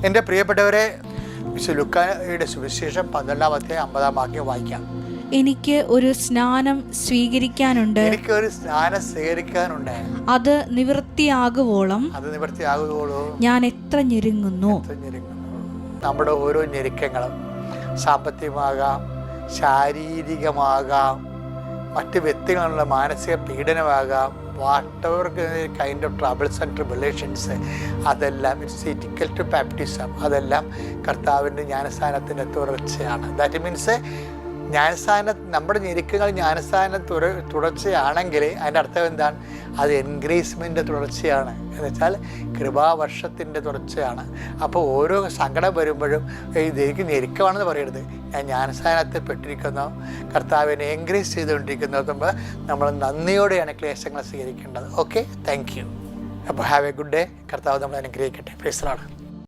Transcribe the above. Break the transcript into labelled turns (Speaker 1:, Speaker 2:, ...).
Speaker 1: എൻ്റെ പ്രിയപ്പെട്ടവരെ, വിശുദ്ധ ലൂക്കായുടെ സുവിശേഷം 12-50 വാക്യം വായിക്കാം.
Speaker 2: എനിക്ക് ഒരു സ്നാനം സ്വീകരിക്കാനുണ്ട്. അത് നിവൃത്തിയാകുവോളം ഞാൻ എത്ര ഞെരുങ്ങുന്നു.
Speaker 1: നമ്മുടെ ഓരോ ഞെരുക്കങ്ങളും സാമ്പത്തികമാകാം, ശാരീരികമാകാം, മറ്റ് വ്യക്തികളുള്ള മാനസിക പീഡനമാകാം, what kind of troubles and tribulations, അതെല്ലാം ഇറ്റ്സ് ഈക്വൽ ടു ബാപ്റ്റിസം. അതെല്ലാം കർത്താവിൻ്റെ ജ്ഞാനസ്നാനത്തിൻ്റെ തുടർച്ചയാണ്. ദാറ്റ് മീൻസ് നമ്മുടെ ഞെരുക്കങ്ങൾ ജ്ഞാനസ്നാന തുടർച്ചയാണെങ്കിൽ അതിൻ്റെ അർത്ഥം എന്താണ്? അത് എൻഗ്രേസ്മെൻ്റ് തുടർച്ചയാണ്, എന്ന് വെച്ചാൽ കൃപാവർഷത്തിൻ്റെ തുടർച്ചയാണ്. അപ്പോൾ ഓരോ സങ്കടം വരുമ്പോഴും ഇതെനിക്ക് ഞെരുക്കമാണെന്ന് പറയരുത്. ഞാൻ ജ്ഞാനസ്നാനത്തിൽ പെട്ടിരിക്കുന്നു, കർത്താവിനെ എൻഗ്രേസ് ചെയ്തുകൊണ്ടിരിക്കുന്നത് നമ്മൾ നന്ദിയോടെയാണ് ക്ലേശങ്ങൾ സ്വീകരിക്കേണ്ടത്. Okay, thank you. അപ്പോൾ ഹാവ് എ ഗുഡ് ഡേ. കർത്താവ് നമ്മളെ അനുഗ്രഹിക്കട്ടെ. Praise the Lord.